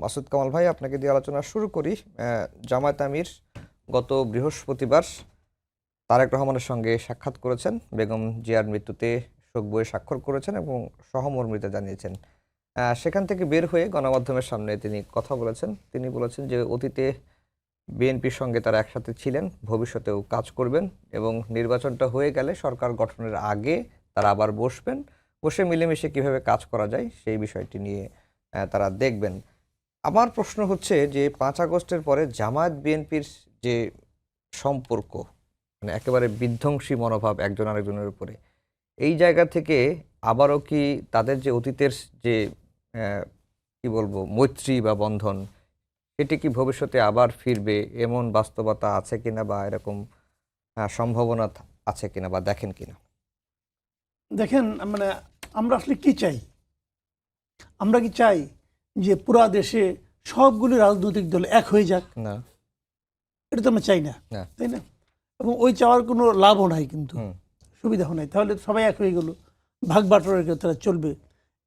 মাসুদ কামাল ভাই, আপনাকে দিয়ে আলোচনা শুরু করি। জামায়াত আমির গত বৃহস্পতিবার তারেক রহমানের সঙ্গে সাক্ষাৎ করেছেন, বেগম জিয়ার মৃত্যুতে শোক বইয়ে স্বাক্ষর করেছেন এবং সহমর্মিতা জানিয়েছেন। সেখান থেকে বের হয়ে গণমাধ্যমের সামনে তিনি কথা বলেছেন। তিনি বলেছেন যে অতীতে বিএনপির সঙ্গে তারা একসাথে ছিলেন, ভবিষ্যতেও কাজ করবেন এবং নির্বাচনটা হয়ে গেলে সরকার গঠনের আগে তারা আবার বসে মিলেমিশে কিভাবে কাজ করা যায় সেই বিষয়টি নিয়ে তারা দেখবেন। আমার প্রশ্ন হচ্ছে যে 5 আগস্টের পরে জামায়াত বিএনপির যে সম্পর্ক, মানে একেবারে বিধ্বংসী মনোভাব একজন আরেকজনের উপরে, এই জায়গা থেকে আবারও কি তাদের যে অতীতের যে কি বলবো মৈত্রী বা বন্ধন, এটি কি ভবিষ্যতে আবার ফিরবে এমন বাস্তবতা আছে কিনা, বা এরকম সম্ভাবনা আছে কিনা, বা দেখেন কিনা? দেখেন, মানে আমরা আসলে কি চাই? আমরা কি চাই যে পুরা দেশে সবগুলি রাজনৈতিক দল এক হয়ে যাক? না, এটা তো আমরা চাই না, তাই না? এবং ওই চাওয়ার কোনো লাভও নাই, কিন্তু সুবিধাও নাই। তাহলে সবাই এক হয়ে গেল, ভাগ বাটোয়ারা তারা চলবে।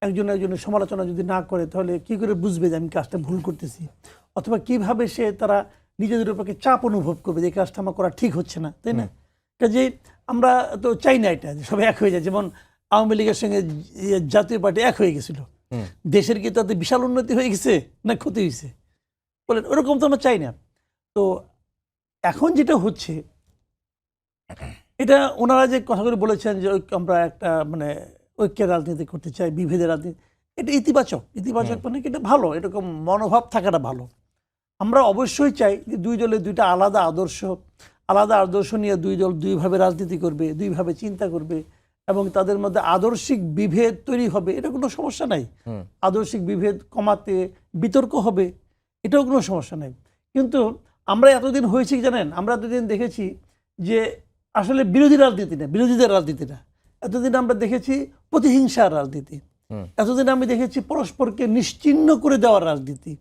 একজনের সমালোচনা যদি না করে তাহলে কি করে বুঝবে যে আমি কাজটা ভুল করতেছি? অথবা কিভাবে তারা নিজেদের উপরে চাপ অনুভব করবে যে কাজটা আমার করা ঠিক হচ্ছে না, তাই না? কাজে আমরা তো চাই না এটা যে সবাই এক হয়ে যায়। যেমন আওয়ামী লীগের সঙ্গে জাতীয় পার্টি এক হয়ে গেছিল, দেশের কি তাতে বিশাল উন্নতি হয়ে গেছে না ক্ষতি হয়েছে? বলেন, ওরকম তো আমরা চাই না। তো এখন যেটা হচ্ছে, এটা ওনারা যে কথা করে বলেছেন যে আমরা একটা মানে ঐক্যের রাজনীতি করতে চাই, বিভেদের রাজনীতি, এটা ইতিবাচক মানে এটা ভালো, এরকম মনোভাব থাকাটা ভালো। আমরা অবশ্যই চাই যে দুই দলের দুইটা আলাদা আদর্শ নিয়ে দুই দল দুইভাবে রাজনীতি করবে, দুইভাবে চিন্তা করবে এবং তাদের মধ্যে আদর্শিক বিভেদ তৈরি হবে, এটা কোনো সমস্যা নাই। আদর্শিক বিভেদ কমাতে বিতর্ক হবে, এটাও কোনো সমস্যা নাই। কিন্তু আমরা এতদিন হয়েছি জানেন, আমরা এতদিন দেখেছি যে আসলে বিরোধীদের রাজনীতি না। এতদিন আমরা দেখেছি প্রতিহিংসার রাজনীতি, এতদিন আমি দেখেছি পরস্পরকে নিশ্চিহ্ন করে দেওয়ার রাজনীতি।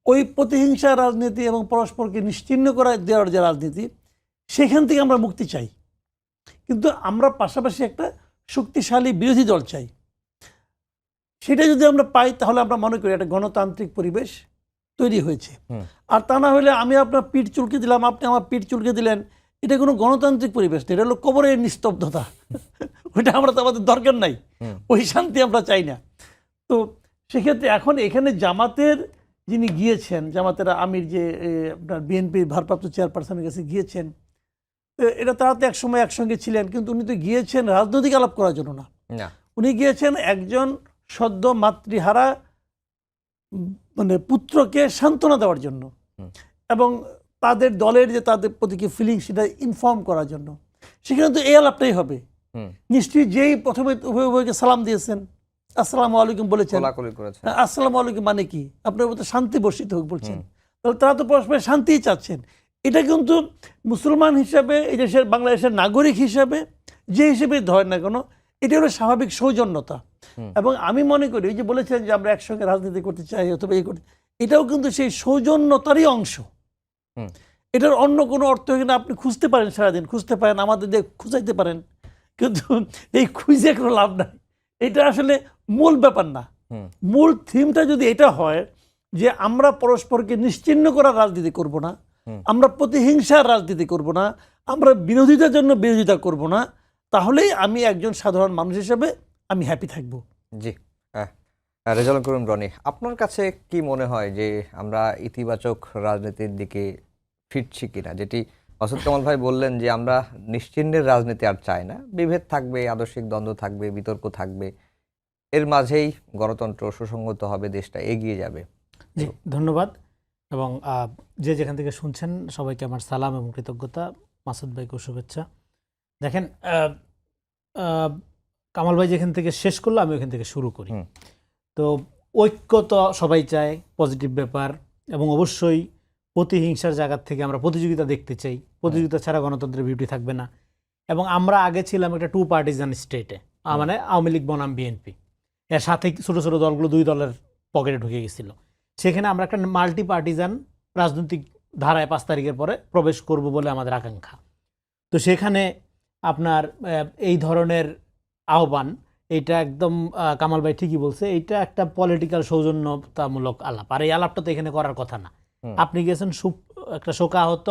ওই প্রতিহিংসা রাজনীতি এবং পরস্পরকে নিশ্চিহ্ন করে দেওয়ার যে রাজনীতি, সেখান থেকে আমরা মুক্তি চাই। কিন্তু আমরা পাশাপাশি একটা শক্তিশালী বিরোধী দল চাই। সেটা যদি আমরা পাই তাহলে আমরা মনে করি একটা গণতান্ত্রিক পরিবেশ তৈরি হয়েছে। আর তা না হলে আমি আপনার পিঠ চুলকে দিলাম, আপনি আমার পিঠ চুলকে দিলেন, এটা কোনো গণতান্ত্রিক পরিবেশ নেই, এটা হলো কবরের নিস্তব্ধতা। ওইটা আমরা তো আমাদের দরকার নাই, ওই শান্তি আমরা চাই না। তো সেক্ষেত্রে এখন এখানে জামাতের যিনি গিয়েছেন, জামাতের আমির যে আপনার বিএনপির ভারপ্রাপ্ত চেয়ারপারসনের কাছে গিয়েছেন, এটা তারা তো একসময় একসঙ্গে ছিলেন, কিন্তু উনি তো গিয়েছেন রাজনৈতিক আলাপ করার জন্য না। উনি গিয়েছেন একজন সদ্য মাতৃহারা মানে পুত্রকে সান্ত্বনা দেওয়ার জন্য এবং তাদের দলের যে তাদের প্রতি কি ফিলিং সেটা ইনফর্ম করার জন্য। সেখানে তো এই আলাপটাই হবে। নিশ্চয়ই যেই প্রথমে উভয়কে সালাম দিয়েছেন, আসসালামু আলাইকুম বলেছেন, আসসালামু আলাইকুম মানে কি? আপনার মধ্যে শান্তি বর্ষিত হোক বলছেন, তাহলে তারা তো পরস্পর শান্তিই চাচ্ছেন। এটা কিন্তু মুসলমান হিসাবে, এই দেশের বাংলাদেশের নাগরিক হিসাবে, যে হিসেবে ধরেন না কেন, এটা হলো স্বাভাবিক সৌজন্যতা। এবং আমি মনে করি যে বলেছেন যে আমরা একসঙ্গে রাজনীতি করতে চাই অথবা এই করতে, এটাও কিন্তু সেই সৌজন্যতারই অংশ। এটার অন্য কোনো অর্থ কিনা আপনি খুঁজতে পারেন, সারাদিন খুঁজতে পারেন, আমাদের দিয়ে খুঁজাইতে পারেন, কিন্তু এই খুঁজে কোনো লাভ নাই। এটা আসলে মূল ব্যাপার না। মূল থিমটা যদি এটা হয় যে আমরা পরস্পরকে নিশ্চিহ্ন করার রাজনীতি করব না, আমরা প্রতিহিংসার রাজনীতি করব না, আমরা বিরোধিতার জন্য বিরোধিতা করব না, তাহলেই আমি একজন সাধারণ মানুষ হিসেবে আমি হ্যাপি থাকবো। জি, রেজাউল করিম রনি, আপনার কাছে কি মনে হয় যে আমরা ইতিবাচক রাজনীতির দিকে ফিরছি কিনা? যেটি মাসুদ কামাল ভাই বললেন যে আমরা নিশ্চিহ্নের রাজনীতি আর চাই না, বিভেদ থাকবে, আদর্শিক দ্বন্দ্ব থাকবে, বিতর্ক থাকবে, এর মাঝেই গণতন্ত্র সুসংহত হবে, দেশটা এগিয়ে যাবে। জি, ধন্যবাদ। এবং যে যেখান থেকে শুনছেন সবাইকে আমার সালাম এবং কৃতজ্ঞতা, মাসুদ ভাইকে শুভেচ্ছা। দেখেন, কামাল ভাই যেখান থেকে শেষ করলো আমি ওখান থেকে শুরু করি। তো ঐক্য তো সবাই চায়, পজিটিভ ব্যাপার, এবং অবশ্যই প্রতিহিংসার জায়গা থেকে আমরা প্রতিযোগিতা দেখতে চাই। প্রতিযোগিতা ছাড়া গণতন্ত্রের বিউটি থাকবে না। এবং আমরা আগে ছিলাম একটা 2 পার্টিজান স্টেটে, মানে আওয়ামী লীগ বনাম বিএনপি, এর সাথে ছোট ছোট দলগুলো 2 দলের পকেটে ঢুকে গেছিল। সেখানে আমরা একটা মাল্টি পার্টিজান রাজনৈতিক ধারায় 5 তারিখের পরে প্রবেশ করব বলে আমাদের আকাঙ্ক্ষা। তো সেখানে আপনার এই ধরনের আহ্বান এটা একদম কামাল ভাই ঠিকই বলছে, এটা একটা পলিটিক্যাল সৌজন্যতামূলক আলাপ, আর এই আলাপটা তো এখানে করার কথা না। আপনি গেছেন একটা শোকাহত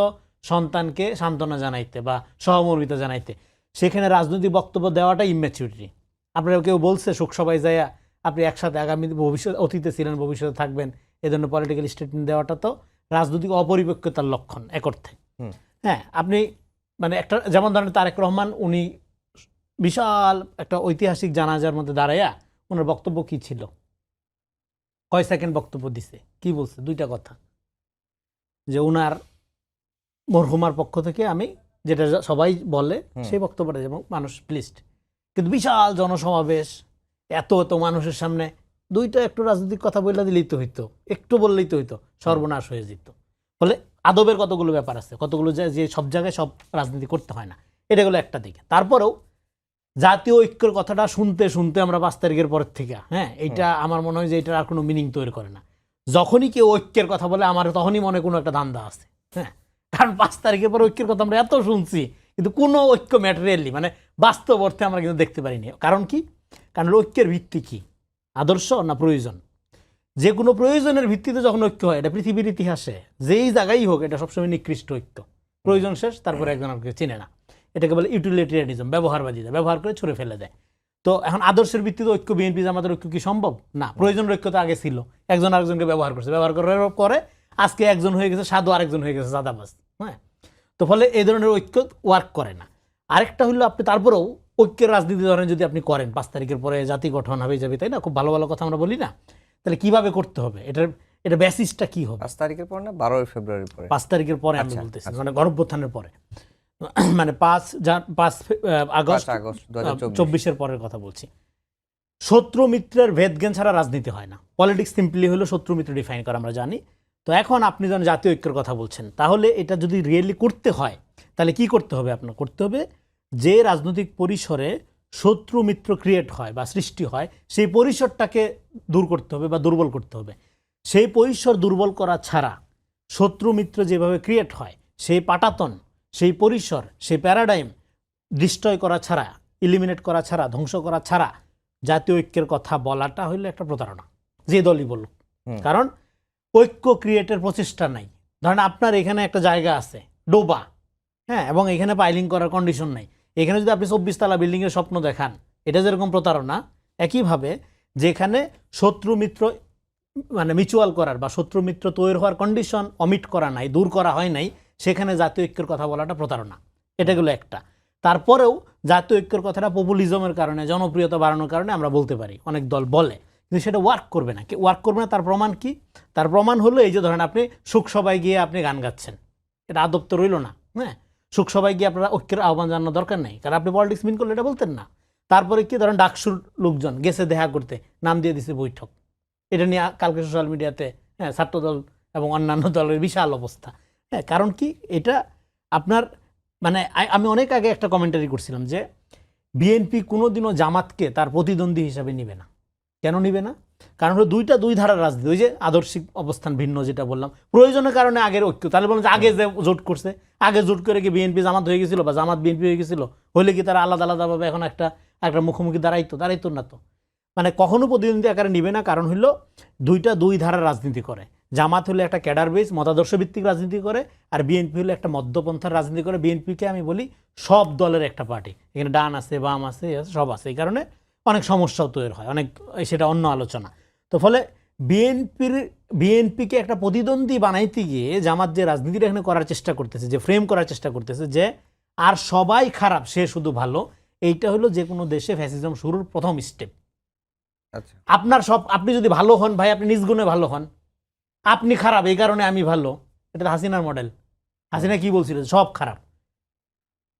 সন্তানকে সান্ত্বনা জানাইতে বা সহমর্মিতা জানাইতে, সেখানে রাজনৈতিক বক্তব্য দেওয়াটা ইম্যাচুরিটি। আপনারা কেউ বলছে শোক সবাই যায় আপনি একসাথে আগামী ভবিষ্যৎ, অতীতে ছিলেন ভবিষ্যতে থাকবেন, এ ধরনের পলিটিক্যাল স্টেটমেন্ট দেওয়াটা তো রাজনৈতিক অপরিপক্কতার লক্ষণ এক অর্থে। হ্যাঁ, আপনি মানে একটা যেমন ধরেন তারেক রহমান, উনি বিশাল একটা ঐতিহাসিক জানাজার মধ্যে দাঁড়াইয়া ওনার বক্তব্য কি ছিল, কয় সেকেন্ড বক্তব্য দিছে, কি বলছে? দুইটা কথা, যে উনার মরহুমার পক্ষ থেকে আমি যেটা সবাই বলে সেই বক্তব্যটা, যেমন মানুষ প্লিজড। কিন্তু বিশাল জনসমাবেশ, এত এত মানুষের সামনে দুইটা একটু রাজনৈতিক কথা বললে দিলেই তো হইতো, একটু বললেই তো হইতো, সর্বনাশ হয়ে যেত। ফলে আদবের কতগুলো ব্যাপার আছে, কতগুলো যে সব জায়গায় সব রাজনীতি করতে হয় না, এটা গেলো একটা দিকে। তারপরেও জাতীয় ঐক্যের কথাটা শুনতে শুনতে আমরা 5 তারিখের পরের থেকে, হ্যাঁ, এইটা আমার মনে হয় যে এটার আর কোনো মিনিং তৈরি করে না। যখনই কেউ ঐক্যের কথা বলে আমার তখনই মনে কোনো একটা ধান্দা আছে, হ্যাঁ, কারণ 5 তারিখের পর ঐক্যের কথা আমরা এত শুনছি, কিন্তু কোনো ঐক্য ম্যাটেরিয়ালি মানে বাস্তব অর্থে আমরা কিন্তু দেখতে পারিনি। কারণ কি? কারণ ঐক্যের ভিত্তি কি, আদর্শ না প্রয়োজন? যে কোনো প্রয়োজনের ভিত্তিতে যখন ঐক্য হয়, এটা পৃথিবীর ইতিহাসে যেই জায়গায় হোক এটা সবসময় নিকৃষ্ট ঐক্য। প্রয়োজন শেষ, তারপরে একজন আমাকে চিনে না, এটাকে বলে ইউটিলিটেরিয়ানিজম, ব্যবহারবাদিতা, ব্যবহার করে ছুড়ে ফেলে দেয়। তো এখন আদর্শের ভিত্তিতে ঐক্য, বিএনপি জামাতের ঐক্য কি সম্ভব? না। প্রয়োজনের ঐক্য তো আগে ছিল, একজন আরেকজনকে ব্যবহার করছে, ব্যবহার করার পরে আজকে একজন হয়ে গেছে সাধু, আরেকজন হয়ে গেছে সাদাবাজ, হ্যাঁ। তো ফলে এই ধরনের ঐক্য ওয়ার্ক করে না। আরেকটা হলো আপনি তারপরেও ঐক্যের রাজনীতি ধরেন যদি আপনি করেন, 5 তারিখের পরে জাতি গঠন হবে যাবে, তাই না? খুব ভালো ভালো কথা আমরা বলি না, তাহলে কিভাবে করতে হবে, এটা বেসিসটা কি হবে? 5 তারিখের পর না 12 ফেব্রুয়ারির পরে? 5 তারিখের পরে আমি বলতেছি, মানে গণঅভ্যুত্থানের পরে, মানে 5 আগস্ট 2024 পরের কথা বলছি। শত্রু মিত্রের ভেদ জ্ঞান ছাড়া রাজনীতি হয় না। পলিটিক্স সিম্পলি হলো শত্রু মিত্র ডিফাইন করা, আমরা জানি। তো এখন আপনি যখন জাতীয় ঐক্যের কথা বলছেন, তাহলে এটা যদি রিয়েলি করতে হয় তাহলে কি করতে হবে? আপনার করতে হবে যে রাজনৈতিক পরিসরে শত্রু মিত্র ক্রিয়েট হয় বা সৃষ্টি হয়, সেই পরিসরটাকে দূর করতে হবে বা দুর্বল করতে হবে। সেই পরিসর দুর্বল করা ছাড়া, শত্রু মিত্র যেভাবে ক্রিয়েট হয় সেই পাটাতন, সেই পরিসর, সেই প্যারাডাইম ডিস্ট্রয় করা ছাড়া, ইলিমিনেট করা ছাড়া, ধ্বংস করা ছাড়া জাতীয় ঐক্যের কথা বলাটা হইলো একটা প্রতারণা, যে দলই বলুক। কারণ ঐক্য ক্রিয়েটের প্রচেষ্টা নাই। ধরেন আপনার এখানে একটা জায়গা আছে ডোবা, হ্যাঁ, এবং এখানে পাইলিং করার কন্ডিশন নাই, এখানে যদি আপনি 24 তলা বিল্ডিংয়ের স্বপ্ন দেখান, এটা যেরকম প্রতারণা, একইভাবে যেখানে শত্রু মিত্র মানে মিউচুয়াল করার বা শত্রু মিত্র তৈরি হওয়ার কন্ডিশন অমিট করা নাই, দূর করা হয় নাই, সেখানে জাতীয় ঐক্যের কথা বলাটা প্রতারণা। এটা গেলো একটা। তারপরেও জাতীয় ঐক্যের কথাটা পপুলিজমের কারণে, জনপ্রিয়তা বাড়ানোর কারণে আমরা বলতে পারি, অনেক দল বলে, কিন্তু সেটা ওয়ার্ক করবে না। ওয়ার্ক করবে না তার প্রমাণ কি? তার প্রমাণ হলো এই যে ধরেন আপনি শোকসভায় গিয়ে আপনি গান গাচ্ছেন, এটা আদব তো রইল না, হ্যাঁ। শোকসভায় গিয়ে আপনারা ঐক্যের আহ্বান জানানো দরকার নেই, কারণ আপনি পলিটিক্স মিন করলে এটা বলতেন না। তারপরে কি ধরেন ডাকসুর লোকজন গেছে দেখা করতে, নাম দিয়ে দিছে বৈঠক, এটা নিয়ে কালকে সোশ্যাল মিডিয়াতে, হ্যাঁ, ছাত্রদল এবং অন্যান্য দলের বিশাল অবস্থা, হ্যাঁ। কারণ কি? এটা আপনার মানে আমি অনেক আগে একটা কমেন্টারি করছিলাম যে বিএনপি কোনোদিনও জামাতকে তার প্রতিদ্বন্দ্বী হিসাবে নিবে না। কেন নিবে না? কারণ হলো দুই ধারার রাজনীতি, ওই যে আদর্শিক অবস্থান ভিন্ন, যেটা বললাম, প্রয়োজনের কারণে আগের ঐক্য। তাহলে বলুন যে আগে যে জোট করছে, আগে জোট করে কি বিএনপি জামাত হয়ে গেছিল বা জামাত বিএনপি হয়ে গেছিল, হলে কি তারা আলাদা আলাদাভাবে এখন একটা মুখোমুখি দাঁড়াইতো না? তো মানে কখনো প্রতিদ্বন্দ্বী আকারে নিবে না। কারণ হলো দুই ধারার রাজনীতি করে। জামাত হলে একটা ক্যাডার বেস মতাদর্শ ভিত্তিক রাজনীতি করে, আর বিএনপি হলে একটা মধ্যপন্থার রাজনীতি করে। বিএনপিকে আমি বলি সব দলের একটা পার্টি, এখানে ডান আছে, বাম আছে, সব আছে। এই কারণে অনেক সমস্যাও তৈরি হয়, অনেক, সেটা অন্য আলোচনা। তো ফলে বিএনপিকে একটা প্রতিদ্বন্দ্বী বানাইতে গিয়ে জামাত যে রাজনীতিটা এখানে করার চেষ্টা করতেছে, যে ফ্রেম করার চেষ্টা করতেছে যে আর সবাই খারাপ, সে শুধু ভালো, এইটা হলো যে কোনো দেশে ফ্যাসিজম শুরুর প্রথম স্টেপ। আপনি যদি ভালো হন ভাই, আপনি নিজ গুণে ভালো হন, আপনি খারাপ এই কারণে আমি ভালো, এটা হাসিনার মডেল। হাসিনা কি বলছিল? সব খারাপ,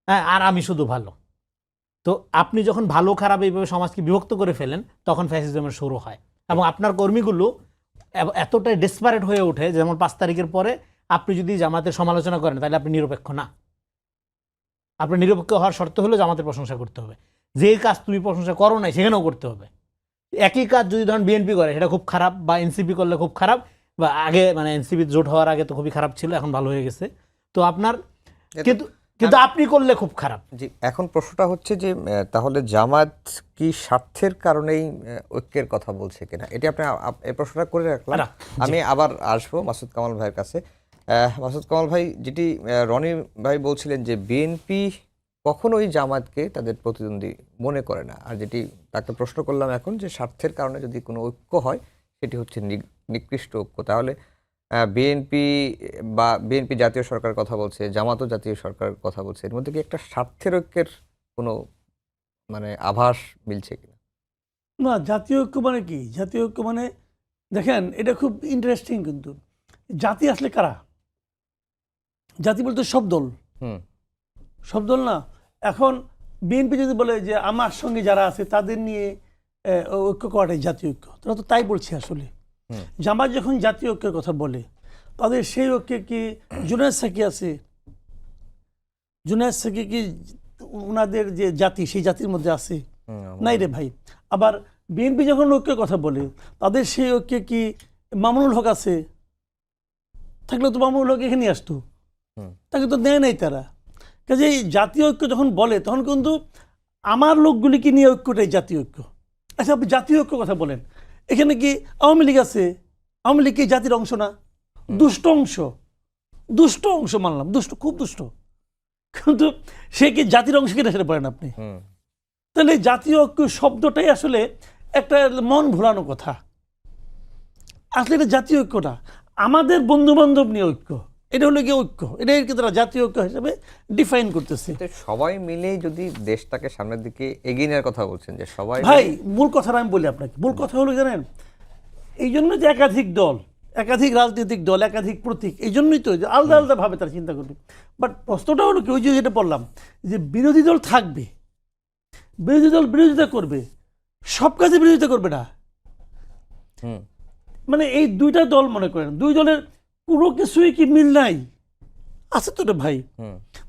হ্যাঁ, আর আমি শুধু ভালো। তো আপনি যখন ভালো খারাপ এইভাবে সমাজকে বিভক্ত করে ফেলেন, তখন ফ্যাসিজমের শুরু হয়। এবং আপনার কর্মীগুলো এতটাই ডেসপারেট হয়ে ওঠে, যেমন 5 তারিখের পরে আপনি যদি জামাতের সমালোচনা করেন তাহলে আপনি নিরপেক্ষ না। আপনি নিরপেক্ষ হওয়ার শর্ত হলো জামাতের প্রশংসা করতে হবে। যে কাজ তুমি প্রশংসা করো নাই সেখানেও করতে হবে। একই কাজ যদি ধরেন বিএনপি করে সেটা খুব খারাপ, বা এনসিপি করলে খুব খারাপ, বা আগে মানে এনসিপি জোট হওয়ার আগে তো খুবই খারাপ ছিল, এখন ভালো হয়ে গেছে। তো আপনার কিন্তু কিন্তু আপনি করলে খুব খারাপ। জি, এখন প্রশ্নটা হচ্ছে যে তাহলে জামাত কি স্বার্থের কারণেই ঐক্যের কথা বলছে কিনা, এটি আপনি এই প্রশ্নটা করে রাখলাম। না, জি। আমি আবার আসবো মাসুদ কামাল ভাইয়ের কাছে। মাসুদ কামাল ভাই, যেটি রনি ভাই বলছিলেন যে বিএনপি কখনোই জামাতকে তাদের প্রতিদ্বন্দ্বী মনে করে না, আর যেটি তাকে প্রশ্ন করলাম এখন যে স্বার্থের কারণে যদি কোনো ঐক্য হয় সেটি হচ্ছে নিকৃষ্ট ঐক্য। তাহলে বিএনপি জাতীয় সরকারের কথা বলছে, জামাতও জাতীয় সরকারের কথা বলছে, এর মধ্যে কি একটা স্বার্থের ঐক্যের কোনো মানে আভাস মিলছে কিনা? না, জাতীয় ঐক্য মানে কি? জাতীয় ঐক্য মানে দেখেন, এটা খুব ইন্টারেস্টিং। কিন্তু জাতি আসলে কারা? জাতি বলতে সব দল, সব দল না। এখন বিএনপি যদি বলে যে আমার সঙ্গে যারা আছে তাদের নিয়ে ঐক্য করাটাই জাতীয় ঐক্য, তারা তো তাই বলছে আসলে। জামাত যখন জাতীয় ঐক্যের কথা বলে, তাদের সেই ঐক্যে কি জুনায়েদ সাকি আছে? জুনায়েদ সাকি কি ওনাদের যে জাতি সেই জাতির মধ্যে আছে? নাই রে ভাই। আবার বিএনপি যখন ঐক্যের কথা বলে, তাদের সেই ঐক্যে কি মামুনুল হক আছে? থাকলে তো মামুনুল হক এখানে আসতো, তাকে তো দেয় নাই তারা। কাজে এই জাতীয় ঐক্য যখন বলে তখন কিন্তু আমার লোকগুলিকে নিয়ে ঐক্যটাই জাতীয় ঐক্য। আচ্ছা, আপনি জাতীয় ঐক্য কথা বলেন, এখানে কি আওয়ামী লীগ আছে? আওয়ামী লীগ কি জাতির অংশ না? দুষ্ট অংশ, দুষ্ট অংশ মানলাম, দুষ্ট, খুব দুষ্ট, কিন্তু সে কি জাতির অংশ কিনা সেটা বলেন আপনি? তাহলে জাতীয় ঐক্য শব্দটাই আসলে একটা মন ভোলানো কথা। আসলে এটা জাতীয় ঐক্য না, আমাদের বন্ধু বান্ধব নিয়ে ঐক্য। এটা হলো গিয়ে ঐক্য, এটাই কি তারা জাতীয় ঐক্য হিসেবে ডিফাইন করতেছে। সবাই মিলেই যদি দেশটাকে সামনের দিকে এগিয়ে নেওয়ার কথা বলছেন, যে সবাই ভাই, মূল কথাটা আমি বলি আপনাকে। মূল কথা হলো জানেন, এই জন্য যে একাধিক দল, একাধিক রাজনৈতিক দল, একাধিক প্রতীক, এই জন্যই তো যে আলাদা আলাদা ভাবে তারা চিন্তা করবে। বাট প্রশ্নটা হলো কি, ওই যে যেটা বললাম যে বিরোধী দল থাকবে, বিরোধী দল বিরোধিতা করবে, সব কাজে বিরোধিতা করবে না। মানে এই দুইটা দল মনে করেন, দুই দলের কোনো কিছুই কি মিল নাই? আছে তো রে ভাই।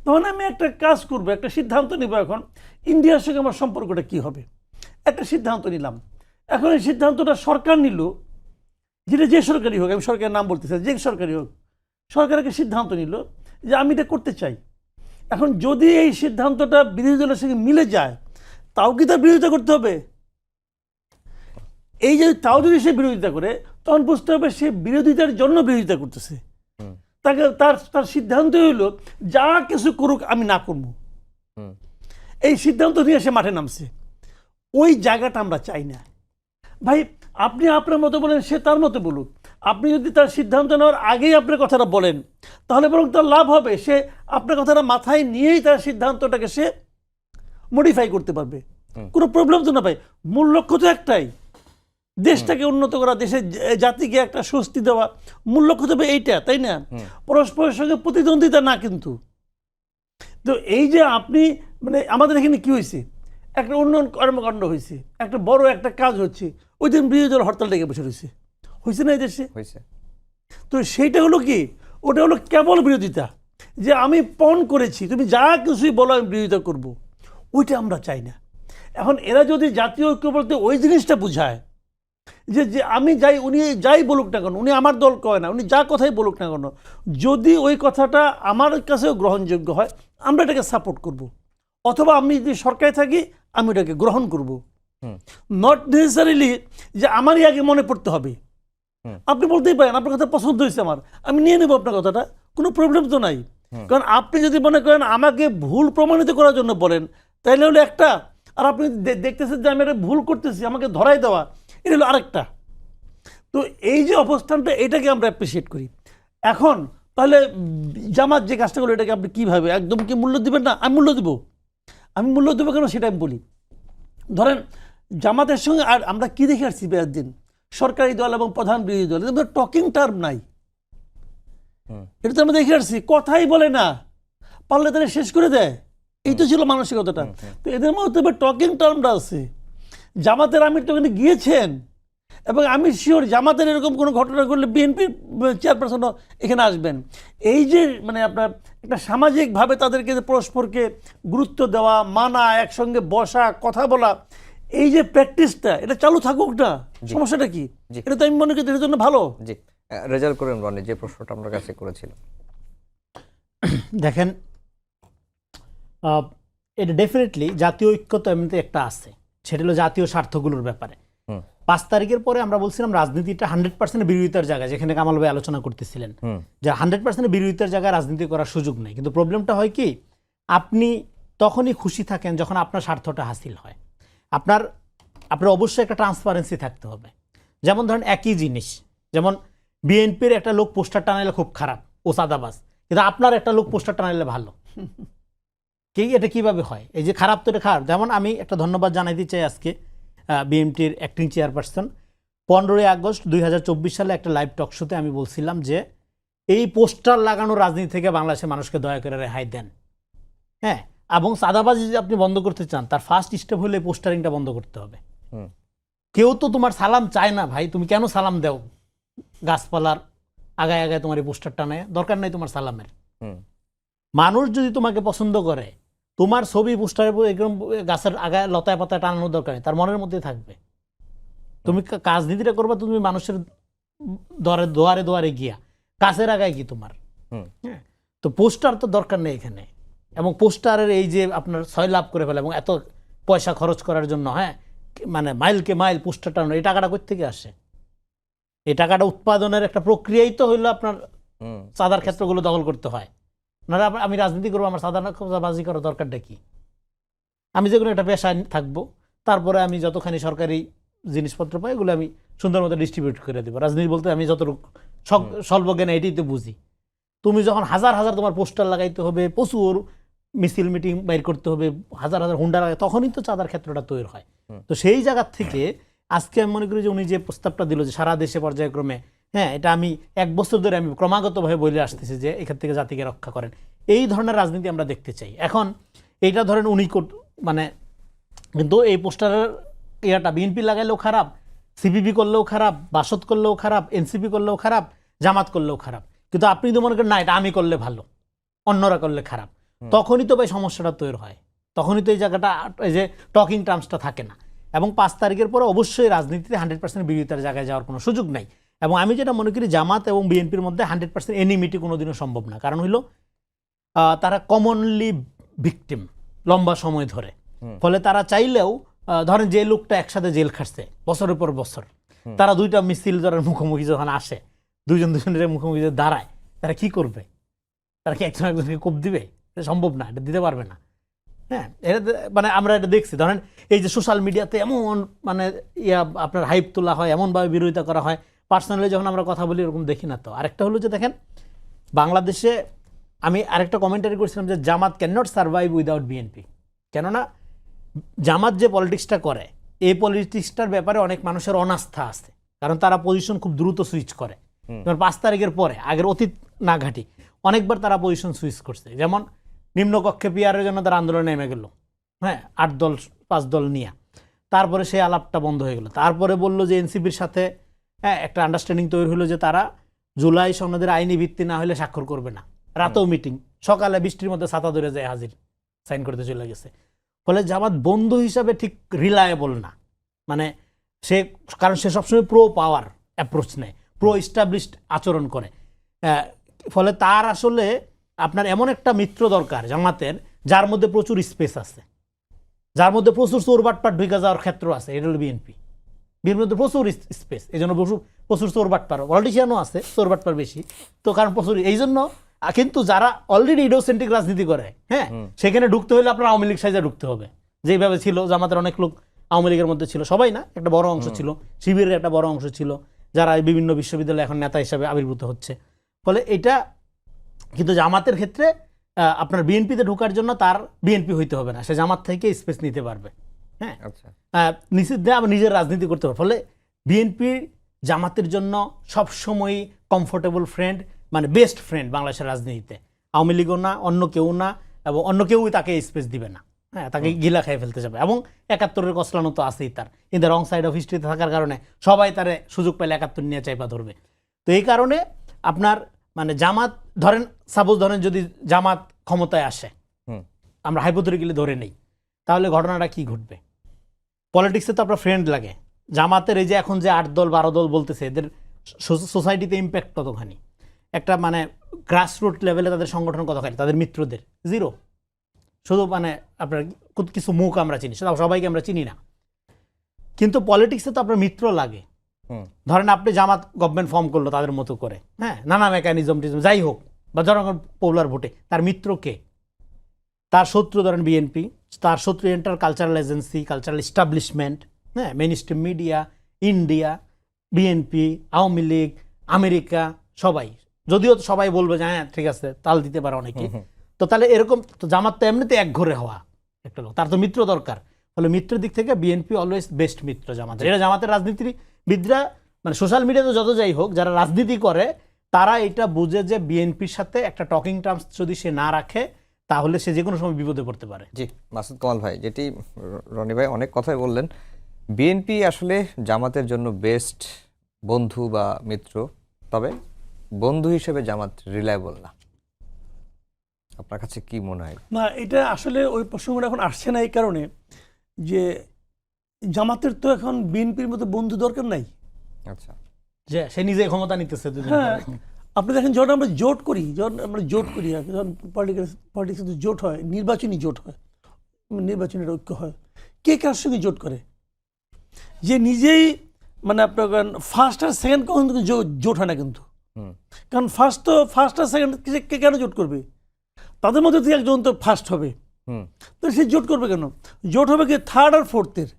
তখন আমি একটা কাজ করবো, একটা সিদ্ধান্ত নিব, এখন ইন্ডিয়ার সঙ্গে আমার সম্পর্কটা কি হবে, একটা সিদ্ধান্ত নিলাম। এখন এই সিদ্ধান্তটা সরকার নিল, যেটা যে সরকারই হোক, আমি সরকারের নাম বলতে চাই, যে সরকারই হোক, সরকার একটা সিদ্ধান্ত নিল যে আমি এটা করতে চাই। এখন যদি এই সিদ্ধান্তটা বিরোধী দলের সঙ্গে মিলে যায়, তাও কি তার বিরোধিতা করতে হবে? এই যে তাও যদি সে বিরোধিতা করে, তখন বুঝতে হবে সে বিরোধিতার জন্য বিরোধিতা করতেছে। তাকে তার সিদ্ধান্ত হইলো যা কিছু করুক আমি না করবো, এই সিদ্ধান্ত নিয়ে সে মাঠে নামছে। ওই জায়গাটা আমরা চাই না ভাই। আপনি আপনার মতো বলেন, সে তার মতো বলুক। আপনি যদি তার সিদ্ধান্ত নেওয়ার আগেই আপনার কথাটা বলেন, তাহলে বরং তার লাভ হবে। সে আপনার কথাটা মাথায় নিয়েই তার সিদ্ধান্তটাকে সে মডিফাই করতে পারবে, কোনো প্রবলেম তো না ভাই। মূল লক্ষ্য তো একটাই, দেশটাকে উন্নত করা, দেশের জাতিকে একটা স্বস্তি দেওয়া, মূল লক্ষ্য তবে এইটা, তাই না? পরস্পরের সঙ্গে প্রতিদ্বন্দ্বিতা না। কিন্তু তো এই যে আপনি মানে আমাদের এখানে কি হয়েছে, একটা উন্নয়ন কর্মকাণ্ড হয়েছে, একটা বড় একটা কাজ হচ্ছে, ওই দিন বিরোধী দল হরতাল ডেকে বসে রয়েছে, হয়েছে না এই দেশে? হয়েছে। তো সেইটা হলো কি, ওটা হলো কেবল বিরোধিতা, যে আমি পণ করেছি, তুমি যা কিছুই বলো আমি বিরোধিতা করবো। ওইটা আমরা চাই না। এখন এরা যদি জাতীয় ঐক্য বলতে ওই জিনিসটা বুঝায় যে যে আমি যাই, উনি যাই বলুক না কেন, উনি আমার দল কয় না, উনি যা কথাই বলুক না কেন, যদি ওই কথাটা আমার কাছেও গ্রহণযোগ্য হয়, আমরা এটাকে সাপোর্ট করব। অথবা আমি যদি সরকারে থাকি, আমি ওটাকে গ্রহণ করব। নট নেসেসারিলি যে আমারই আগে মনে পড়তে হবে। আপনি বলতেই পারেন আপনার কথা পছন্দ হয়েছে আমার, আমি নিয়ে নেব আপনার কথাটা, কোনো প্রবলেম তো নাই। কারণ আপনি যদি মনে করেন আমাকে ভুল প্রমাণিত করার জন্য বলেন, তাইলে হলো একটা, আর আপনি দেখতেছেন যে আমি একটা ভুল করতেছি, আমাকে ধরাই দেওয়া, এটা হলো আরেকটা। তো এই যে অবস্থানটা, এটাকে আমরা অ্যাপ্রিসিয়েট করি। এখন তাহলে জামাত যে কাজটা করলো, এটাকে আপনি কীভাবে, একদম কি মূল্য দিবেন না? আমি মূল্য দেবো। আমি মূল্য দেবো কেন সেটা আমি বলি। ধরেন জামাতের সঙ্গে আর আমরা কি দেখে আসছি বেশ দিন, সরকারি দল এবং প্রধান বিরোধী দল, এদের টকিং টার্ম নাই। এটা তো আমরা দেখে আসছি, কথাই বলে না, পারলে তারা শেষ করে দেয়। এই তো ছিল মানসিকতাটা। তো এদের মধ্যে টকিং টার্মটা আছে। জামাতের আমির তো ওখানে গিয়েছেন, এবং আমি শিওর জামাতের এরকম কোনো ঘটনা ঘটলে বিএনপির চেয়ারপারসনও এখানে আসবেন। এই যে মানে আপনার একটা সামাজিকভাবে তাদেরকে পরস্পরকে গুরুত্ব দেওয়া, মানা, একসঙ্গে বসা, কথা বলা, এই যে প্র্যাকটিসটা, এটা চালু থাকুক না। সমস্যাটা কি? এটা তো আমি মনে করি এটার জন্য ভালো। জি, রেজাল্ট করেন রনি, যে প্রশ্নটা আমার কাছে করেছিল। দেখেন, এটা ডেফিনেটলি জাতীয় ঐক্য তো এমনিতে একটা আছে, সেটা হলো জাতীয় স্বার্থগুলোর ব্যাপারে। 5 তারিখের পরে আমরা বলছিলাম রাজনীতিটা 100% বিরোধিতার জায়গা, যেখানে কামাল ভাই আলোচনা করতেছিলেন যে 100% বিরোধিতার জায়গায় রাজনীতি করার সুযোগ নেই। কিন্তু প্রবলেমটা হয় কি, আপনি তখনই খুশি থাকেন যখন আপনার স্বার্থটা হাসিল হয়। আপনার অবশ্যই একটা ট্রান্সপারেন্সি থাকতে হবে। যেমন ধরেন একই জিনিস, যেমন বিএনপির একটা লোক পোস্টার টানাইলে খুব খারাপ, ও সাদাবাজ, কিন্তু আপনার একটা লোক পোস্টার টানাইলে ভালো। এটা কিভাবে হয়? এই যে খারাপ তো এটা খারাপ। যেমন আমি একটা ধন্যবাদ জানাইতে চাই আজকে বিএনপির অ্যাক্টিং চেয়ারপারসন, 15ই আগস্ট 2024 সালে একটা লাইভ টক শোতে আমি বলছিলাম যে এই পোস্টার লাগানো রাজনীতি থেকে বাংলাদেশের মানুষকে দয়া করে রেহাই দেন। হ্যাঁ, এবং সাদাবাজি যদি আপনি বন্ধ করতে চান, তার ফার্স্ট স্টেপ হলে পোস্টারিংটা বন্ধ করতে হবে। কেউ তো তোমার সালাম চায় না ভাই, তুমি কেন সালাম দাও? গাছপালার আগায় আগায় তোমার এই পোস্টারটা নেয়, দরকার নাই তোমার সালামের। মানুষ যদি তোমাকে পছন্দ করে, তোমার ছবি পোস্টারে এরকম গাছের আগায় লতায় পাতায় টানানোর দরকার নেই, তার মনের মধ্যে থাকবে। তুমি রাজনীতিটা করবা তুমি মানুষের দুয়ারে দুয়ারে গিয়া, কাছের আগায় কি তোমার? হ্যাঁ, তো পোস্টার তো দরকার নেই এখানে। এবং পোস্টারের এই যে আপনার 6 লাভ করে ফেলে এবং এত পয়সা খরচ করার জন্য, হ্যাঁ, মানে মাইলকে মাইল পোস্টার টানো, এই টাকাটা কোথা থেকে আসে? এই টাকাটা উৎপাদনের একটা প্রক্রিয়াই তো হইলো আপনার চাঁদার ক্ষেত্রগুলো দখল করতে হয়। নাহলে আমি রাজনীতি করবো, আমার চাঁদাবাজি করার দরকারটা কি? আমি যে কোনো একটা পেশায় থাকবো, তারপরে আমি যতখানি সরকারি জিনিসপত্র পাই এগুলো আমি সুন্দর মতো ডিস্ট্রিবিউট করে দেবো। রাজনীতি বলতে আমি যতটুকু স্বল্প জ্ঞানে এটাই তো বুঝি। তুমি যখন হাজার হাজার তোমার পোস্টার লাগাইতে হবে, প্রচুর মিছিল মিটিং বাইর করতে হবে, হাজার হাজার হুন্ডা লাগাই, তখনই তো চাঁদার ক্ষেত্রটা তৈরি হয়। তো সেই জায়গা থেকে আজকে আমি মনে করি যে উনি যে প্রস্তাবটা দিল যে সারা দেশে পর্যায়ক্রমে, হ্যাঁ, এটা আমি 1 বছর ধরে আমি ক্রমাগতভাবে বলে আসতেছি যে এখান থেকে জাতিকে রক্ষা করেন, এই ধরনের রাজনীতি আমরা দেখতে চাই। এখন এইটা ধরেন উনি মানে, কিন্তু এই পোস্টারের ইয়াটা বিএনপি লাগাইলেও খারাপ, সিপিবি করলেও খারাপ, বাসদ করলেও খারাপ, এনসিপি করলেও খারাপ, জামাত করলেও খারাপ। কিন্তু আপনি তো মনে করেন না এটা আমি করলে ভালো, অন্যরা করলে খারাপ, তখনই তো ভাই সমস্যাটা তৈরি হয়। তখনই তো এই জায়গাটা, এই যে টকিং টার্মসটা থাকে না। এবং 5 তারিখের পরে অবশ্যই রাজনীতিতে 100% বিরোধিতার জায়গায় যাওয়ার কোনো সুযোগ নাই। এবং আমি যেটা মনে করি জামাত এবং বিএনপির মধ্যে 100% এনিমিটি কোনোদিনও সম্ভব না। কারণ হইল তারা কমনলি ভিকটিম লম্বা সময় ধরে, ফলে তারা চাইলেও ধরেন যে লোকটা একসাথে জেল খাটছে বছরের পর বছর, তারা 2টা মিছিল ধরার মুখোমুখি যখন আসে, দুজনের মুখোমুখি দাঁড়ায়, তারা কি করবে? তারা কি একজন একজনকে কোপ দিবে? এটা সম্ভব না, এটা দিতে পারবে না। হ্যাঁ, এটা মানে আমরা এটা দেখছি। ধরেন এই যে সোশ্যাল মিডিয়াতে এমন মানে আপনার হাইপ তোলা হয়, এমনভাবে বিরোধিতা করা হয়, পার্সোনালি যখন আমরা কথা বলি এরকম দেখি না। তো আরেকটা হলো যে দেখেন বাংলাদেশে আমি আরেকটা কমেন্টারি করেছিলাম যে Jamaat can not survive without BNP. কেননা জামাত যে পলিটিক্সটা করে, এই পলিটিক্সটার ব্যাপারে অনেক মানুষের অনাস্থা আছে, কারণ তারা পজিশন খুব দ্রুত সুইচ করে। 5 তারিখের পরে আগের অতীত না ঘাটি অনেকবার তারা পজিশন সুইচ করছে। যেমন নিম্নকক্ষে পিয়ারের জন্য তারা আন্দোলনে নেমে গেল, হ্যাঁ, 8 দল 5 দল নিয়ে, তারপরে সেই আলাপটা বন্ধ হয়ে গেল। তারপরে বলল যে এনসিপির সাথে, হ্যাঁ, একটা আন্ডারস্ট্যান্ডিং তৈরি হলো যে তারা জুলাই সনদের আইনি ভিত্তি না হলে স্বাক্ষর করবে না। রাতেও মিটিং, সকালে বৃষ্টির মধ্যে ছাতা ধরে যায় হাজির, সাইন করতে চলে গেছে। ফলে জামাত বন্ধু হিসাবে ঠিক রিলায়েবল না, মানে সে, কারণ সে সবসময় প্রো পাওয়ার অ্যাপ্রোচ নেয়, প্রো ইস্টাবলিশড আচরণ করে। ফলে তার আসলে আপনার এমন একটা মিত্র দরকার জামাতের, যার মধ্যে প্রচুর স্পেস আছে, যার মধ্যে প্রচুর চোরবাটপাট ঢুকে যাওয়ার ক্ষেত্র আছে। এটা হলো বিএনপি মধ্যে প্রচুর স্পেস, এই জন্য প্রচুর চোরবাটপার, পলিটিশিয়ানও আছে, চোরবাটপার বেশি তো, কারণ প্রচুর এই জন্য। কিন্তু যারা অলরেডি ইডিওসেন্ট্রিক রাজনীতি করে, হ্যাঁ, সেখানে ঢুকতে হলে আপনার আওয়ামী লীগ সাইজে ঢুকতে হবে, যেভাবে ছিল জামাতের অনেক লোক আওয়ামী লীগের মধ্যে ছিল, সবাই না, একটা বড় অংশ ছিল, শিবিরের একটা বড় অংশ ছিল, যারা বিভিন্ন বিশ্ববিদ্যালয়ে এখন নেতা হিসাবে আবির্ভূত হচ্ছে। ফলে এটা কিন্তু জামাতের ক্ষেত্রে আপনার বিএনপিতে ঢোকার জন্য তার বিএনপি হইতে হবে না, সে জামাত থেকে স্পেস নিতে পারবে, হ্যাঁ, নিষিদ্ধে আবার নিজের রাজনীতি করতে পারবে। ফলে বিএনপি জামাতের জন্য সবসময় কমফোর্টেবল ফ্রেন্ড, মানে বেস্ট ফ্রেন্ড বাংলাদেশের রাজনীতিতে। আওয়ামী লীগও না, অন্য কেউ না, এবং অন্য কেউই তাকে স্পেস দিবে না, হ্যাঁ, তাকে গিলা খেয়ে ফেলতে যাবে। এবং 71-এর কসলানো তো আছেই তার, in the wrong side of হিস্ট্রিতে থাকার কারণে সবাই তারে সুযোগ পেলে 71 নিয়ে চাইপা ধরবে। তো এই কারণে আপনার মানে জামাত ধরেন, সাপোজ ধরেন যদি জামাত ক্ষমতায় আসে, আমরা হাইপোথেটিক্যালি ধরে নেই, তাহলে ঘটনাটা কি ঘটবে? পলিটিক্সে তো আপনার ফ্রেন্ড লাগে, জামাতের এই যে এখন যে 8 দল 12 দল বলতেছে, এদের সোসাইটিতে ইম্প্যাক্ট কতখানি, একটা মানে গ্রাসরুট লেভেলে তাদের সংগঠন কতখানি, তাদের মিত্রদের জিরো। শুধু মানে আপনার কিছু মুখ আমরা চিনি, সবাইকে আমরা চিনি না। কিন্তু পলিটিক্সে তো আপনার মিত্র লাগে। ধরেন আপনি জামাত গভর্নমেন্ট ফর্ম করলো তাদের মতো করে, হ্যাঁ, নানা মেকানিজম টিজম যাই হোক, বা জনগণ পপুলার ভোটে, তার মিত্র কে? তার শত্রু ধরেন বিএনপি, তার শত্রু enter cultural agency, cultural establishment, হ্যাঁ, mainstream media, India, BNP, Awami League, America, সবাই। যদিও সবাই বলবে যে হ্যাঁ ঠিক আছে, তাল দিতে পারে অনেকে। তো তাহলে এরকম তো জামাত তো এমনিতে এক ঘরে হওয়া একটা লোক, তার তো মিত্র দরকার। ফলে মিত্রের দিক থেকে বিএনপি অলওয়েজ বেস্ট মিত্র জামাতের। এটা জামাতের রাজনীতিবিদরা মানে সোশ্যাল মিডিয়াতে যত যাই হোক, যারা রাজনীতি করে তারা এটা বুঝে যে বিএনপির সাথে একটা টকিং টার্মস যদি সে না রাখে তাহলে সে যে কোনো সময় বিপদে পড়তে পারে। জি মাসুদ কামাল ভাই, যেটি রনি ভাই অনেক কথাই বললেন, বিএনপি আসলে জামাতের জন্য বেস্ট বন্ধু বা মিত্র, তবে বন্ধু হিসেবে জামাত রিলায়েবল না। আপনার কাছে কি মনে হয়? না, এটা আসলে ওই প্রসঙ্গটা এখন আসছে না এই কারণে যে জামাতের তো এখন বিএনপির মতো বন্ধু দরকার নাই। আচ্ছা, যে সে নিজে ক্ষমতা নিতেছে। হ্যাঁ, আপনি দেখেন যখন আমরা জোট করি, যখন পলিটিক্সে জোট হয়, নির্বাচনী জোট হয়, নির্বাচনের ঐক্য হয়, কে কার সঙ্গে জোট করে? যে নিজেই মানে আপনার ফার্স্ট আর সেকেন্ড কখন জোট হয় না কিন্তু। কারণ ফার্স্ট আর সেকেন্ড কে কেন জোট করবে? তাদের মধ্যে থেকে একজন তো ফার্স্ট হবে, তো সে জোট করবে কেন? জোট হবে কি থার্ড আর ফোর্থের,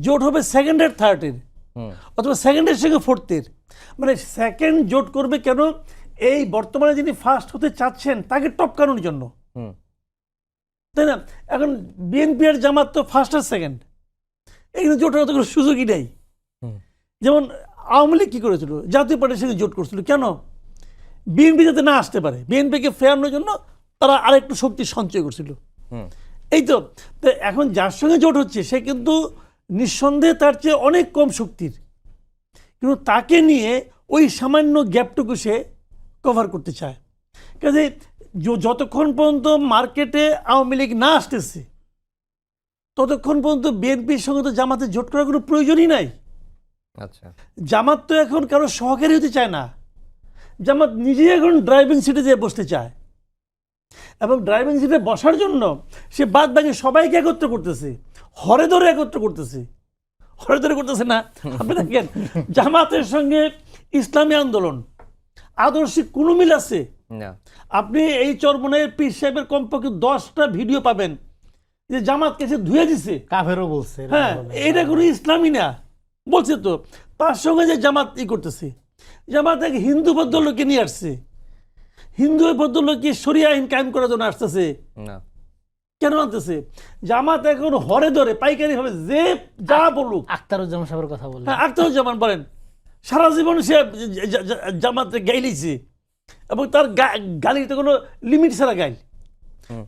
জোট হবে সেকেন্ড আর থার্ডের, অথবা সেকেন্ডের সঙ্গে ফোর্থের। মানে সেকেন্ড জোট করবে কেন? এই বর্তমানে যিনি ফার্স্ট হতে চাচ্ছেন তাকে টপকানোর জন্য, তাই না? এখন বিএনপি আর জামাত তো ফার্স্ট আর সেকেন্ড, এখানে জোটের অত কোনো সুযোগই নেই। যেমন আওয়ামী লীগ কী করেছিল? জাতীয় পার্টির সঙ্গে জোট করছিল কেন? বিএনপি যাতে না আসতে পারে, বিএনপিকে ফেরানোর জন্য তারা আরেকটু শক্তি সঞ্চয় করছিল। এই তো এখন যার সঙ্গে জোট হচ্ছে সে কিন্তু নিঃসন্দেহে তার চেয়ে অনেক কম শক্তির, কিন্তু তাকে নিয়ে ওই সামান্য গ্যাপটুকু সে কভার করতে চায়। কাজে যতক্ষণ পর্যন্ত মার্কেটে আওয়ামী লীগ না আসতেছে ততক্ষণ পর্যন্ত বিএনপির সঙ্গে তো জামাতে জোট করার কোনো প্রয়োজনই নাই। আচ্ছা, জামাত তো এখন কারো সহকারী হতে চায় না, জামাত নিজেই এখন ড্রাইভিং সিটে যেয়ে বসতে চায়, এবং ড্রাইভিং সিটে বসার জন্য সে বাদ বাকি সবাইকে একত্র করতেছে, হরে ধরে একত্র করতেছে। হরে ধরে করতেছে না, আপনি দেখেন জামাতের সঙ্গে ইসলামী আন্দোলন আদর্শিক কোনো মিল আছে? আপনি এই চরমনের পীর সাহেবের কমপক্ষে 10টা ভিডিও পাবেন যে জামাতকে সে ধুয়ে দিছে, কাফেরও বলছে। হ্যাঁ, এটা কোনো ইসলামী না বলছে। তো তার সঙ্গে যে জামাত করতেছে, জামাত এক হিন্দু ভদ্রলোককে নিয়ে আসছে, হিন্দু ভদ্রলোককে শরিয়া আইন কায়েম করার জন্য আসতেছে। কেন আনতেছে? জামাত এখন হরে ধরে পাইকারি হবে যে যা বলুক। আখতারুজ্জামান সাহেবের কথা বললেন। হ্যাঁ, আখতারুজ্জামান বলেন, সারা জীবন সে জামাতে গাইলিছে এবং তার গালিতে কোনো লিমিট ছাড়া গাইল,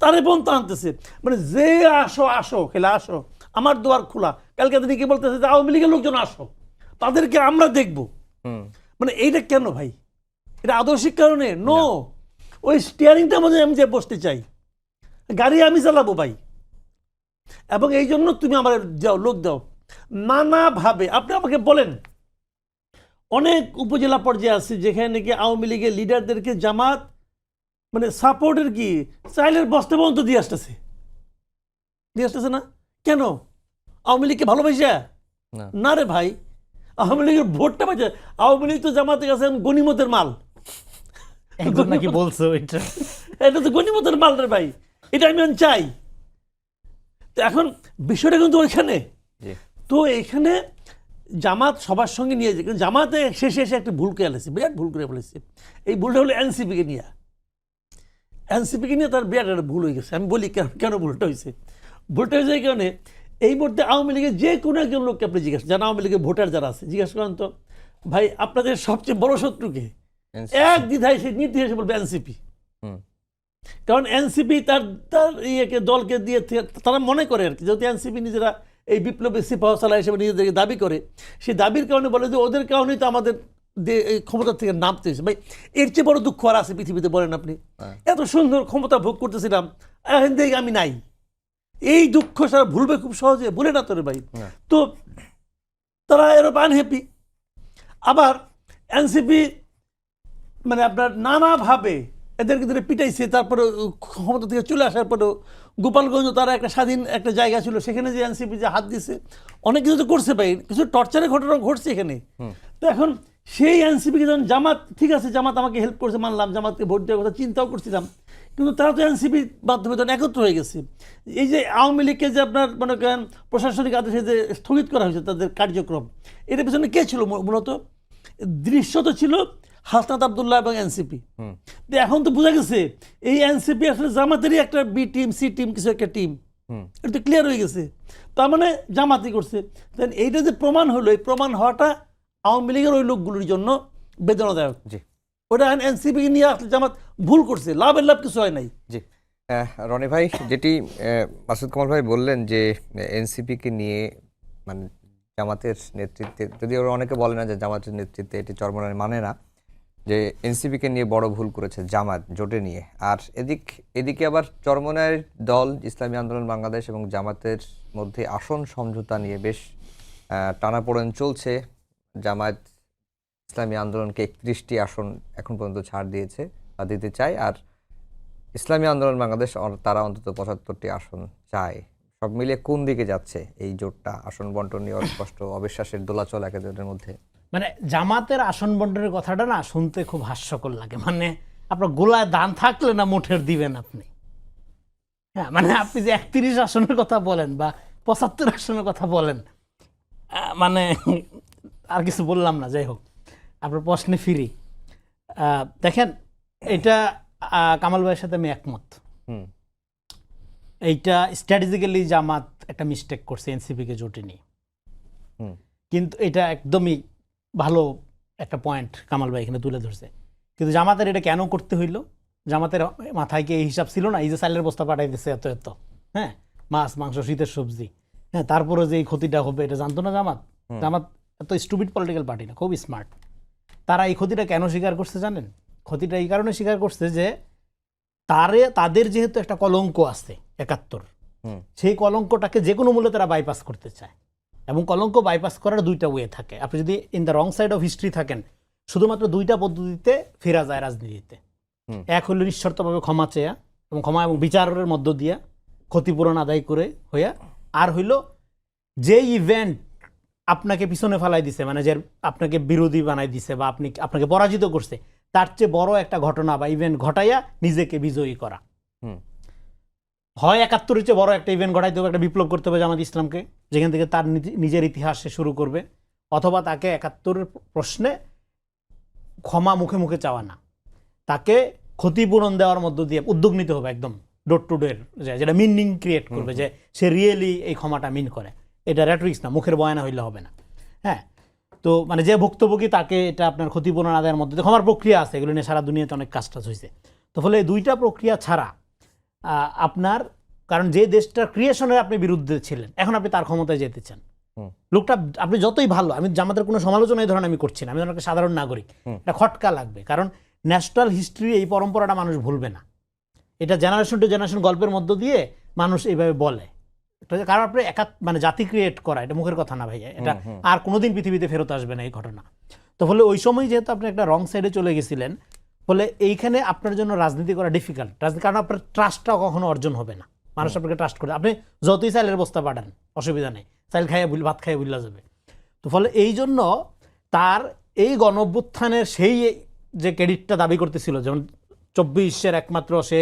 তারে পর্যন্ত আনতেছে। মানে যে আসো আসো খেলে আসো, আমার দুয়ার খোলা। কালকে তিনি কি বলতেছে যে আওয়ামী লীগের লোকজন আসো, তাদেরকে আমরা দেখব। মানে এইটা কেন ভাই? এটা আদর্শিক কারণে নো, ওই স্টিয়ারিংটা মধ্যে আমি যে বসতে চাই, গাড়ি আমি চালাবো ভাই, এবং এই জন্য তুমি আমার যাও লোক দাও নানাভাবে। আপনি আমাকে বলেন অনেক উপজেলা পর্যায়ে আছে যেখানে নাকি আওয়ামী লীগের লিডারদেরকে জামাত মানে সাপোর্টের কি চাইলের বস্তা পর্যন্ত দিয়ে আসতেছে না। কেন? আওয়ামী লীগকে ভালোবাসা না রে ভাই, আওয়ামী লীগের ভোটটা পাইছে। আওয়ামী লীগ তো জামাতের কাছে গনিমতের মাল, নাকি বলছো এটা তো গনিমতের মাল রে ভাই, এটা আমি চাই। তো এখন বিষয়টা কিন্তু ওইখানে, তো এখানে জামাত সবার সঙ্গে নিয়ে যায়, কিন্তু জামাতে শেষে এসে একটা ভুল করে ফেলেছে, বিরাট ভুল করে ফেলেছে। এই ভুলটা হলো এনসিপিকে নিয়ে তার বিরাট একটা ভুল হয়ে গেছে। আমি বলি কেন ভুলটা হয়েছে। ভোটটা হয়েছে এই কারণে, এই মুহূর্তে আওয়ামী লীগের যে কোনো একজন লোককে আপনি জিজ্ঞাসা, যারা আওয়ামী লীগের ভোটার যারা আছে, জিজ্ঞাসা করেন তো ভাই আপনাদের সবচেয়ে বড় শত্রুকে, এক দ্বিধায় সে নির্দ্বিধায় বলবে এনসিপি। কারণ এনসিপি তার ইয়েকে দলকে দিয়ে তারা মনে করে আর কি, যেহেতু এনসিপি নিজেরা এই বিপ্লবী সিপাহসালা হিসেবে নিজেদেরকে দাবি করে, সেই দাবির কারণে বলে যে ওদের কারণেই তো আমাদের ক্ষমতার থেকে নামতে হয়েছে। ভাই এর চেয়ে বড় দুঃখ আর আছে পৃথিবীতে বলেন আপনি? এত সুন্দর ক্ষমতা ভোগ করতেছিলাম, এখন দেখি আমি নাই। এই দুঃখ সারা ভুলবে খুব সহজে, ভুলে না তোরে ভাই। তো তারা এরকম আনহ্যাপি। আবার এনসিপি মানে আপনার নানাভাবে এদেরকে ধরে পিটাইছে, তারপরে ক্ষমতা থেকে চলে আসার পরেও গোপালগঞ্জ তারা একটা স্বাধীন একটা জায়গা ছিল, সেখানে যে এনসিপি যে হাত দিছে, অনেক কিছু তো করছে ভাই, কিছু টর্চারের ঘটনা ঘটছে এখানে। তো এখন সেই এনসিপিকে যখন জামাত, ঠিক আছে জামাত আমাকে হেল্প করছে মানলাম, জামাতকে ভোট দেওয়ার কথা চিন্তাও করছিলাম, কিন্তু তারা তো এনসিপির মাধ্যমে তখন একত্র হয়ে গেছে। এই যে আওয়ামী লীগকে যে আপনার মনে করেন প্রশাসনিক আদেশে যে স্থগিত করা হয়েছে তাদের কার্যক্রম, এটার পেছনে কে ছিল মূলত? দৃশ্যত ছিল হাসনাত আবদুল্লাহ এবং এনসিপি। এখন তো বোঝা গেছে এই এনসিপি আসলে জামাতেরই একটা বি টিম, সি টিম, কিছু একটা টিম, এটা তো ক্লিয়ার হয়ে গেছে। তার মানে জামাতই করছে। দেন এইটা যে প্রমাণ হলো, এই প্রমাণ হওয়াটা আওয়ামী লীগের ওই লোকগুলোর জন্য বেদনাদায়ক। জি, ওটা এনসিপি নিয়ে আসলে জামাত ভুল করছে, লাভের লাভ কিছু হয় নাই। জি। রনি ভাই, যেটি মাসুদ কামাল ভাই বললেন যে এনসিপিকে নিয়ে মানে জামাতের নেতৃত্বে, যদি ওরা অনেকে বলে না যে জামাতের নেতৃত্বে এটি চরমনাই মানে না, যে এনসিপিকে নিয়ে বড় ভুল করেছে জামাত জোটে নিয়ে। আর এদিকে আবার চরমনাইয়ের দল ইসলামী আন্দোলন বাংলাদেশ এবং জামাতের মধ্যে আসন সমঝোতা নিয়ে বেশ টানাপোড়েন চলছে। জামায়াত ইসলামী আন্দোলনকে 31টি আসন এখন পর্যন্ত ছাড় দিয়েছে বা দিতে চায়, আর ইসলামী আন্দোলন বাংলাদেশ তারা অন্তত 75টি আসন চায়। সব মিলিয়ে কোন দিকে যাচ্ছে এই জোটটা? আসন বন্টন নিয়ে স্পষ্ট অবিশ্বাসের দোলাচল একেদের মধ্যে। মানে জামাতের আসন বন্টনের কথাটা না শুনতে খুব হাস্যকর লাগে। মানে আপনার গোলায় দান থাকলে না মুঠের দিবেন আপনি। হ্যাঁ, মানে আপনি যে 31 আসনের কথা বলেন বা 75 আসনের কথা বলেন, মানে আর কিছু বললাম না। যাই হোক, আপনার প্রশ্নে ফিরি। দেখেন, এটা কামাল ভাইয়ের সাথে আমি একমত। এইটা স্ট্র্যাটেজিক্যালি জামাত একটা মিস্টেক করছে এনসিপিকে জোটে নিয়ে। কিন্তু এটা একদমই ভালো একটা পয়েন্ট কামাল ভাই এখানে তুলে ধরছে। কিন্তু জামাতের এটা কেন করতে হইলো? জামাতের মাথায় কি এই হিসাব ছিল না? এই যে চালের বস্তা পাঠাই দিচ্ছে এত এত, হ্যাঁ, মাছ মাংস শীতের সবজি, হ্যাঁ, তারপরে যে এই ক্ষতিটা হবে এটা জানতো না জামাত? জামাত এত স্টুপিড পলিটিক্যাল পার্টি না, খুব স্মার্ট। তারা এই ক্ষতিটা কেন স্বীকার করছে জানেন? ক্ষতিটা এই কারণে স্বীকার করছে যে তাদের যেহেতু একটা কলঙ্ক আছে 71, সেই কলঙ্কটাকে যে কোনো মূল্যে তারা বাইপাস করতে চায়। এবং কলঙ্ক বাইপাস করার দুইটা ওয়ে থাকে। আপনি যদি in the wrong side of history থাকেন, শুধুমাত্র দুইটা পদ্ধতিতে ফেরা যায় রাজনীতিতে। এক হলো নিঃশর্তভাবে ক্ষমা চেয়া এবং ক্ষমা এবং বিচারের মধ্য দিয়া ক্ষতিপূরণ আদায় করে হইয়া, আর হইল যে ইভেন্ট আপনাকে পিছনে ফেলাই দিছে, মানে যে আপনাকে বিরোধী বানাই দিছে বা আপনাকে পরাজিত করছে, তার চেয়ে বড় একটা ঘটনা বা ইভেন্ট ঘটাইয়া নিজেকে বিজয়ী করা। হয় 71-এর চেয়ে বড় একটা ইভেন্ট ঘটাইতে হবে, একটা বিপ্লব করতে হবে জামাত ইসলামকে, যেখান থেকে তার নিজের ইতিহাস সে শুরু করবে, অথবা তাকে 71-এর প্রশ্নে ক্ষমা মুখে মুখে চাওয়া না, তাকে ক্ষতিপূরণ দেওয়ার মধ্য দিয়ে উদ্যোগ নিতে হবে একদম ডোর টু ডোর, যেটা মিনিং ক্রিয়েট করবে যে সে রিয়েলি এই ক্ষমাটা মিন করে। এটা রেটরিক্স না, মুখের বয়ানা হইলে হবে না। হ্যাঁ, তো মানে যে ভুক্তভোগী তাকে এটা আপনার ক্ষতিপূরণ আদায়ের মধ্যে ক্ষমার প্রক্রিয়া আছে, এগুলো নিয়ে সারা দুনিয়াতে অনেক কাজ টাজ হয়েছে। তো ফলে এই দুইটা প্রক্রিয়া ছাড়া আপনার, কারণ যে দেশটার ক্রিয়েশনের আপনি বিরুদ্ধে ছিলেন, এখন আপনি তার ক্ষমতায় যেতে চান, লোকটা আপনি যতই ভালো, আমি জামাতের কোনো সমালোচনা এই ধরনের আমি করছি না, আমি একটা সাধারণ নাগরিক, এটা খটকা লাগবে। কারণ ন্যাশনাল হিস্ট্রি এই পরম্পরাটা মানুষ ভুলবে না। এটা জেনারেশন টু জেনারেশন গল্পের মধ্য দিয়ে মানুষ এইভাবে বলে। কারণ আপনি মানে জাতি ক্রিয়েট করা, এটা মুখের কথা না ভাই, এটা আর কোনোদিন পৃথিবীতে ফেরত আসবে না এই ঘটনা। তো ফলে ওই সময় যেহেতু আপনি একটা রং সাইডে চলে গেছিলেন, ফলে এইখানে আপনার জন্য রাজনীতি করা ডিফিকাল্ট। কারণ আপনার ট্রাস্টটা কখনো অর্জন হবে না, মানুষ আপনাকে ট্রাস্ট করে। আপনি যতই চাইলের বস্তা পাঠান, অসুবিধা নেই, চাইল খাইয়া ভাত খাইয়া ভুলা যাবে। তো ফলে এই জন্য তার এই গণ অভ্যুত্থানের সেই যে ক্রেডিটটা দাবি করতেছিল, যেমন 24-এর একমাত্র সে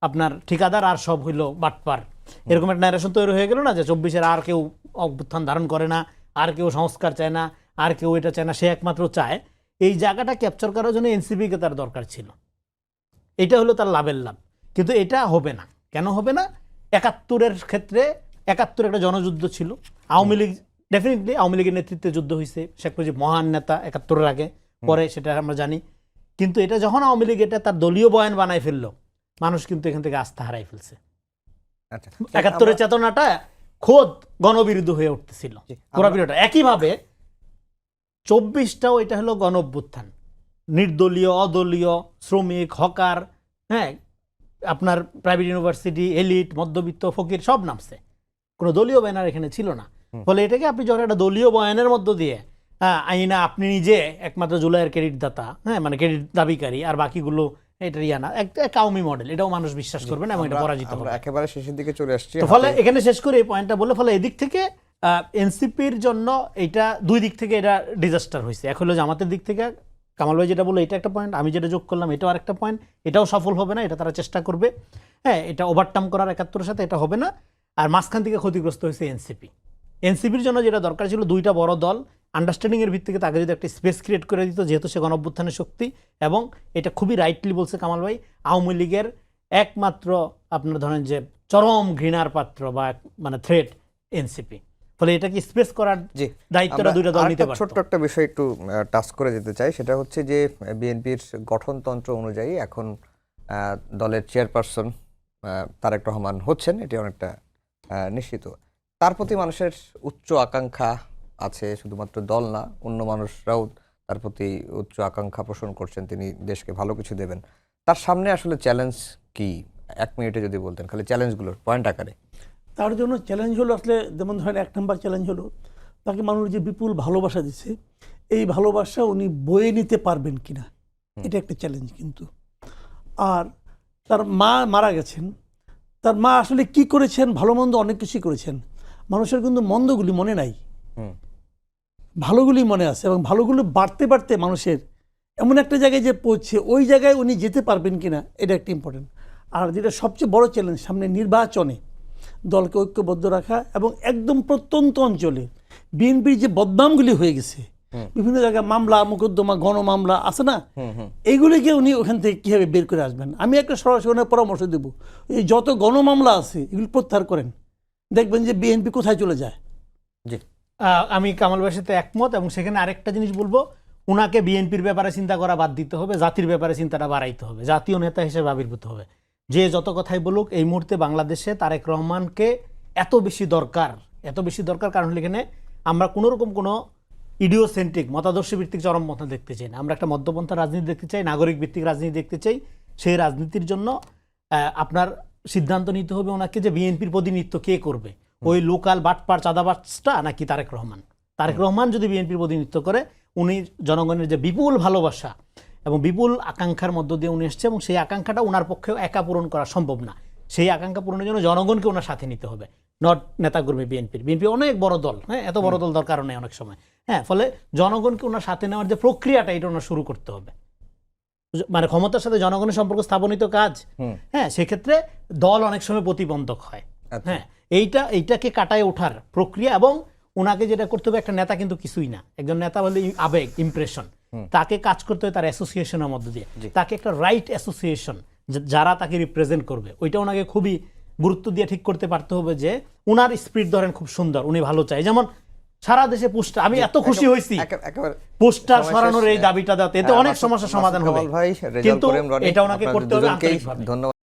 আপনার ঠিকাদার আর সব হইল বাটপার, এরকম একটা ন্যারেশন তৈরি হয়ে গেল না, যে 24-এর আর কেউ অভ্যুত্থান ধারণ করে না, আর কেউ সংস্কার চায় না, আর কেউ এটা চায় না, সে একমাত্র চায়। এই জায়গাটা ক্যাপচার করার জন্য এনসিপিকে তার দরকার ছিল। এটা হলো তার লাভের লাভ। কিন্তু এটা হবে না। কেন হবে না? 71-এর ক্ষেত্রে 71 একটা জনযুদ্ধ ছিল। আওয়ামী লীগ ডেফিনেটলি, আওয়ামী লীগের নেতৃত্বে যুদ্ধ হয়েছে, শেখ মুজিব মহান নেতা 71-এর আগে পরে, সেটা আমরা জানি। কিন্তু এটা যখন আওয়ামী লীগ এটা তার দলীয় বয়ান বানায় ফেললো, মানুষ কিন্তু এখান থেকে আস্থা হারাই ফেলছে। 71-এর চেতনাটা খোদ গণবিরুদ্ধ হয়ে উঠতেছিল পুরো পিরিয়ডটা। একইভাবে 24টাও এটা হলো গণ অভ্যুত্থান, নির্দলীয়, অদলীয়, শ্রমিক, হকার, হ্যাঁ, আপনার প্রাইভেট ইউনিভার্সিটি, এলিট, মধ্যবিত্ত, ফকির সব নামছে, কোনো দলীয় ব্যানার এখানে ছিল না। ফলে এটাকে আপনি যখন একটা দলীয় বয়ানের মধ্য দিয়ে, হ্যাঁ, আইনা আপনি নিজে একমাত্র জুলাইয়ের ক্রেডিট দাতা, হ্যাঁ, মানে ক্রেডিট দাবিকারী, আর বাকিগুলো এটা ইয়া না, একটা কাউমি মডেল, এটাও মানুষ বিশ্বাস করবে না এবং এটা পরাজিত হবে। আমরা একেবারে শেষের দিকে চলে আসছি। তো ফলে এখানে শেষ করে এই পয়েন্টটা বলে, ফলে এদিক থেকে এনসিপির জন্য এটা দুই দিক থেকে এটা ডিজাস্টার হয়েছে। এক হলো জামাতের দিক থেকে কামাল ভাই যেটা বললো এটা একটা পয়েন্ট, আমি যেটা যোগ করলাম এটাও আরেকটা পয়েন্ট, এটাও সফল হবে না, এটা তারা চেষ্টা করবে, হ্যাঁ, এটা ওভারটার্ম করার ৭১-এর সাথে, এটা হবে না। আর মাঝখান থেকে ক্ষতিগ্রস্ত হয়েছে এনসিপি। এনসিপির জন্য যেটা দরকার ছিল, দুইটা বড় দল আন্ডারস্ট্যান্ডিং এর ভিত্তিতে তাকে যদি একটা স্পেস ক্রিয়েট করে দিত, যেহেতু সে গণঅভ্যুত্থানের শক্তি, এবং এটা খুবই রাইটলি বলছে কামাল ভাই, আওয়ামী লীগের একমাত্র আপনার ধরেন যে চরম ঘৃণার পাত্র বা মানে থ্রেট এনসিপি, ফলে এটাকে স্পেস করার দায়িত্বটা দুইটা দল নিতে পারত। ছোট্ট একটা বিষয় একটু টাচ করে যেতে চাই, সেটা হচ্ছে যে বিএনপির গঠনতন্ত্র অনুযায়ী এখন দলের চেয়ারপারসন তারেক রহমান হচ্ছেন, এটি অনেকটা নিশ্চিত। তার প্রতি মানুষের উচ্চ আকাঙ্ক্ষা আছে, শুধুমাত্র দল না, অন্য মানুষরাও তার প্রতি উচ্চ আকাঙ্ক্ষা পোষণ করছেন, তিনি দেশকে ভালো কিছু দেবেন। তার সামনে আসলে চ্যালেঞ্জ কি, 1 মিনিটে যদি বলতেন খালি চ্যালেঞ্জগুলোর পয়েন্ট আকারে। তার জন্য চ্যালেঞ্জ হলো আসলে, যেমন ধরেন 1 নম্বর চ্যালেঞ্জ হলো তাকে মানুষ যে বিপুল ভালোবাসা দিচ্ছে, এই ভালোবাসা উনি বয়ে নিতে পারবেন কিনা, এটা একটা চ্যালেঞ্জ কিন্তু। আর তার মা মারা গেছেন, তার মা আসলে কি করেছেন, ভালো মন্দ অনেক কিছুই করেছেন, মানুষের কিন্তু মন্দগুলি মনে নাই, ভালোগুলি মনে আছে, এবং ভালোগুলো বাড়তে বাড়তে মানুষের এমন একটা জায়গায় যে পৌঁছে, ওই জায়গায় উনি যেতে পারবেন কিনা, এটা একটা ইম্পর্টেন্ট। আর যেটা সবচেয়ে বড় চ্যালেঞ্জ সামনে, নির্বাচনে দলকে ঐক্যবদ্ধ রাখা, এবং একদম প্রত্যন্ত অঞ্চলে বিএনপির যে বদনামগুলি হয়ে গেছে, বিভিন্ন জায়গায় মামলা মোকদ্দমা গণমামলা আছে না, এইগুলিকে উনি ওখান থেকে কীভাবে বের করে আসবেন। আমি একটা সরাসরি পরামর্শ দেব, এই যত গণমামলা আছে এগুলি প্রত্যাহার করেন, দেখবেন যে বিএনপি কোথায় চলে যায়। আমি কামাল ভাইয়ের সাথে একমত, এবং সেখানে আরেকটা জিনিস বলবো, উনাকে বিএনপির ব্যাপারে চিন্তা করা বাদ দিতে হবে, জাতির ব্যাপারে চিন্তাটা বাড়াইতে হবে, জাতীয় নেতা হিসেবে আবির্ভূত হবে। যে যত কথাই বলুক, এই মুহূর্তে বাংলাদেশে তারেক রহমানকে এত বেশি দরকার, কারণ এখানে আমরা কোনোরকম কোনো ইডিওসেন্ট্রিক মতাদর্শ ভিত্তিক চরমপন্থা দেখতে চাই না, আমরা একটা মধ্যপন্থা রাজনীতি দেখতে চাই, নাগরিক ভিত্তিক রাজনীতি দেখতে চাই। সেই রাজনীতির জন্য আপনার সিদ্ধান্ত নিতে হবে ওনাকে, যে বিএনপির প্রতিনিধিত্ব কে করবে, ওই লোকাল বাটপার চাঁদাবাজটা নাকি তারেক রহমান। তারেক রহমান যদি বিএনপির প্রতিনিধিত্ব করে, উনি জনগণের যে বিপুল ভালোবাসা এবং বিপুল আকাঙ্ক্ষার মধ্য দিয়ে উনি এসছে, এবং সেই আকাঙ্ক্ষাটা ওনার পক্ষেও একা পূরণ করা সম্ভব না। সেই আকাঙ্ক্ষা পূরণের জন্য জনগণকে ওনার সাথে নিতে হবে, নট নেতাকর্মী। বিএনপি অনেক বড় দল, হ্যাঁ, এত বড় দল দরকার নেই অনেক সময়, হ্যাঁ, ফলে জনগণকে ওনার সাথে নেওয়ার যে প্রক্রিয়াটা, এটা ওনার শুরু করতে হবে। মানে ক্ষমতার সাথে জনগণের সম্পর্ক স্থাপনিত কাজ, হ্যাঁ, সেক্ষেত্রে দল অনেক সময় প্রতিবন্ধক হয়, হ্যাঁ, এইটাকে কাটায় ওঠার প্রক্রিয়া। এবং ওনাকে যেটা করতে হবে, একটা নেতা কিন্তু কিছুই না, একজন নেতা বলে আবেগ, ইমপ্রেশন, তাকে কাজ করতে হবে তার অ্যাসোসিয়েশনের মধ্য দিয়ে, তাকে একটা রাইট অ্যাসোসিয়েশন যারা তাকে রিপ্রেজেন্ট করবে, ওইটা ওনাকে খুবই গুরুত্ব দিয়ে ঠিক করতে পারতে হবে, যে উনার স্পিরিট ধরেন খুব সুন্দর, উনি ভালো চায়। যেমন সারা দেশে পোস্টার, আমি এত খুশি হয়েছি পোস্টার সরানোর এই দাবিটা দেওয়াতে, এতে অনেক সমস্যার সমাধান হবে, কিন্তু এটা ওনাকে করতে হবে আন্তরিকভাবে। ধন্যবাদ।